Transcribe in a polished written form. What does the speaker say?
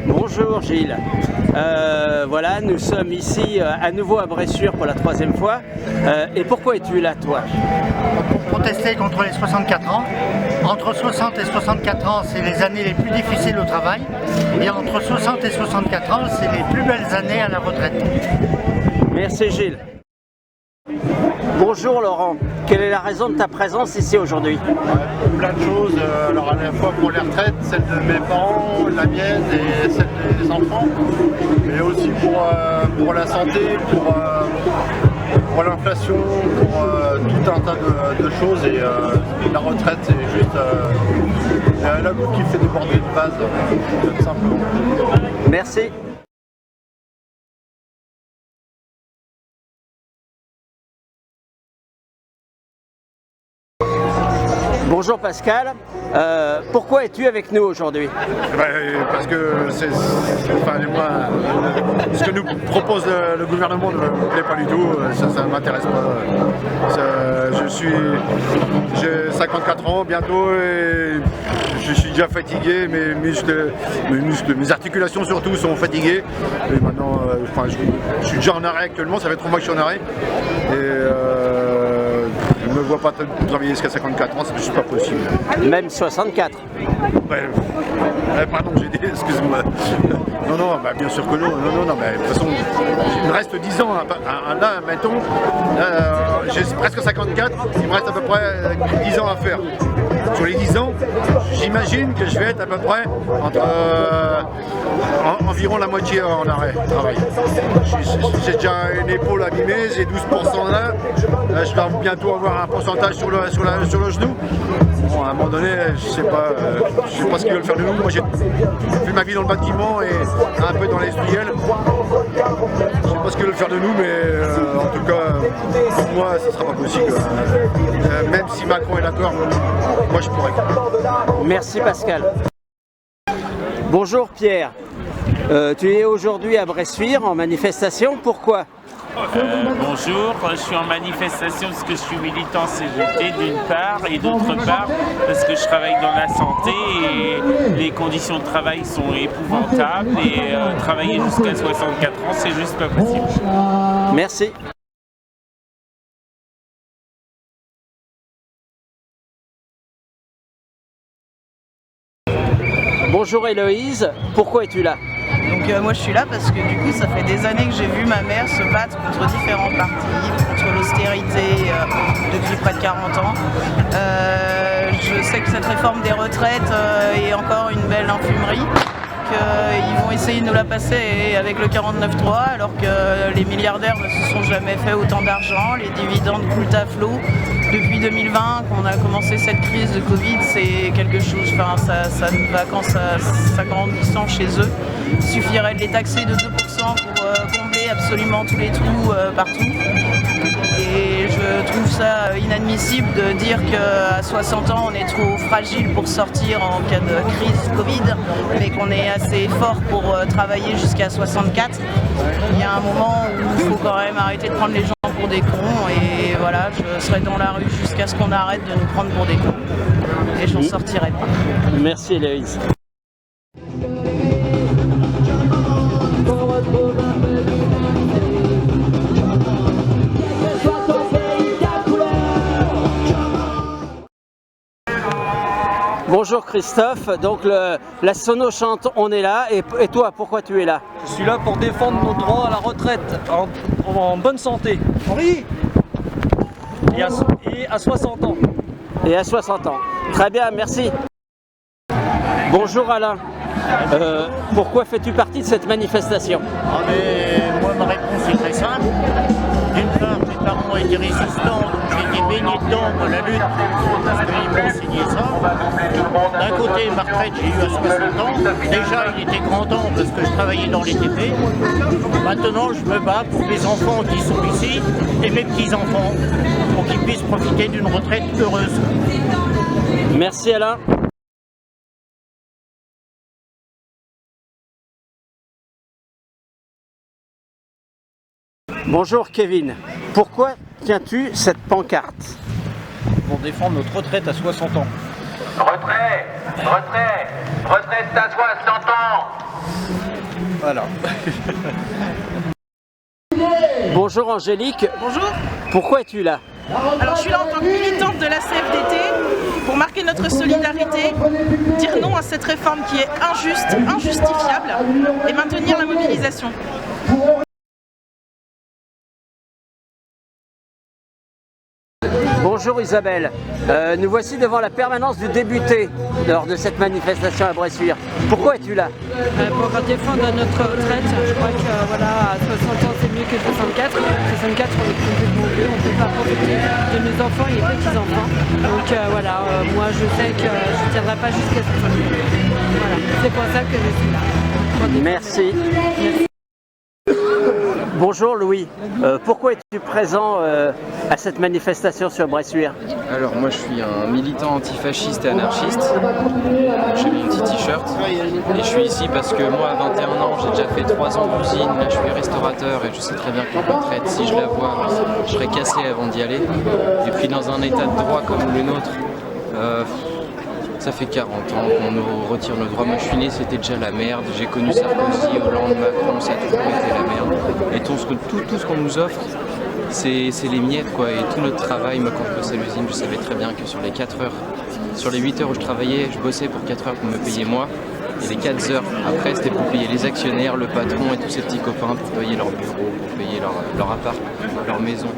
Bonjour Gilles, voilà, nous sommes ici à nouveau à Bressuire pour la 3e fois. Et pourquoi es-tu là, toi? Pour protester contre les 64 ans. Entre 60 et 64 ans, c'est les années les plus difficiles au travail. Et entre 60 et 64 ans, c'est les plus belles années à la retraite. Merci Gilles. Bonjour Laurent, quelle est la raison de ta présence ici aujourd'hui? Plein de choses, alors à la fois pour les retraites, celle de mes parents, la mienne et celle des enfants, mais aussi pour la santé, pour l'inflation, pour tout un tas de choses, et la retraite c'est juste la goutte qui fait déborder le vase, tout simplement. Merci. Bonjour Pascal, pourquoi es-tu avec nous aujourd'hui? Parce que ce que nous propose le gouvernement ne me plaît pas du tout, ça ne m'intéresse pas. J'ai 54 ans bientôt et je suis déjà fatigué, mes articulations surtout sont fatiguées. Et maintenant, je suis déjà en arrêt actuellement, ça fait 3 mois que je suis en arrêt. Je ne me vois pas travailler jusqu'à 54 ans, c'est juste pas possible. Même 64? Pardon, j'ai dit, excuse-moi. Non, bien sûr que non. Non, mais de toute façon, il me reste 10 ans. Là, mettons, j'ai presque 54, il me reste à peu près 10 ans à faire. Sur les 10 ans, j'imagine que je vais être à peu près entre environ la moitié en arrêt travail. J'ai déjà une épaule abîmée, j'ai 12% là. Je vais bientôt avoir un pourcentage sur le genou. Bon, à un moment donné, je sais pas ce qu'ils veulent faire de nous. Moi, j'ai fait ma vie dans le bâtiment et un peu dans l'industriel. Je sais pas ce qu'ils veulent faire de nous, mais en tout cas, pour moi, ça sera pas possible. Même si Macron est d'accord, moi, je pourrais. Merci Pascal. Bonjour Pierre, tu es aujourd'hui à Bressuire en manifestation, pourquoi? Bonjour, je suis en manifestation parce que je suis militant CGT d'une part, et d'autre part parce que je travaille dans la santé et les conditions de travail sont épouvantables, et travailler jusqu'à 64 ans c'est juste pas possible. Merci. Bonjour Héloïse, pourquoi es-tu là? Donc moi je suis là parce que du coup ça fait des années que j'ai vu ma mère se battre contre différents partis, contre l'austérité depuis près de 40 ans. Je sais que cette réforme des retraites est encore une belle imprimerie, qu'ils vont essayer de nous la passer avec le 49.3 alors que les milliardaires ne se sont jamais fait autant d'argent, les dividendes coulent à flot. Depuis 2020 qu'on a commencé cette crise de Covid, c'est quelque chose, ça ne va qu'en s'agrandissant chez eux. Il suffirait de les taxer de 2% pour combler absolument tous les trous partout. Et je trouve ça inadmissible de dire qu'à 60 ans on est trop fragile pour sortir en cas de crise Covid, mais qu'on est assez fort pour travailler jusqu'à 64. Il y a un moment où il faut quand même arrêter de prendre les gens pour des cons, et voilà, je serai dans la rue jusqu'à ce qu'on arrête de nous prendre pour des cons. Et j'en sortirai pas. Merci Héloïse. Bonjour Christophe, donc la sono chante On est là, et toi pourquoi tu es là? Je suis là pour défendre nos droits à la retraite en bonne santé. Oui. Et à 60 ans. Et à 60 ans. Très bien, merci. Bonjour Alain, pourquoi fais-tu partie de cette manifestation? Moi ma réponse est très simple. D'une part, mes parents étaient résistants, donc j'ai été baigné dedans, moi, la lutte, parce qu'ils m'ont enseigné ça. D'un côté, ma retraite, j'ai eu à 60 ans. Déjà, il était grand temps parce que je travaillais dans les TP. Maintenant, je me bats pour mes enfants qui sont ici et mes petits-enfants, pour qu'ils puissent profiter d'une retraite heureuse. Merci Alain. Bonjour Kevin, pourquoi tiens-tu cette pancarte? Pour défendre notre retraite à 60 ans. Retrait, retraite à 60 ans. Voilà. Bonjour Angélique. Bonjour. Pourquoi es-tu là? Alors je suis là en tant que militante de la CFDT pour marquer notre solidarité, dire non à cette réforme qui est injuste, injustifiable et maintenir la mobilisation. Bonjour Isabelle, nous voici devant la permanence du député lors de cette manifestation à Bressuire. Pourquoi es-tu là? Pour défendre notre retraite, je crois que voilà, à 60 ans c'est mieux que 64. 64 on est complètement vieux, on ne peut pas profiter de nos enfants et les petits-enfants. Donc voilà, moi je sais que je ne tiendrai pas jusqu'à 60 ans. Voilà, c'est pour ça que je suis là. Merci. Bonjour Louis, pourquoi es-tu présent à cette manifestation sur Bressuire? Alors moi je suis un militant antifasciste et anarchiste, j'ai mon petit t-shirt et je suis ici parce que moi à 21 ans j'ai déjà fait 3 ans d'usine, là je suis restaurateur et je sais très bien que la retraite, si je la vois, je serais cassé avant d'y aller. Et puis dans un état de droit comme le nôtre, ça fait 40 ans qu'on nous retire nos droits. Moi je suis né, c'était déjà la merde. J'ai connu Sarkozy, Hollande, Macron, ça a toujours été la merde. Et tout ce qu'on nous offre, c'est les miettes quoi. Et tout notre travail, moi quand je bossais à l'usine, je savais très bien que sur les 4 heures, sur les 8 heures où je travaillais, je bossais pour 4 heures pour me payer moi. Et les 4 heures après, c'était pour payer les actionnaires, le patron et tous ces petits copains, pour payer leur bureau, pour payer leur appart, leur maison.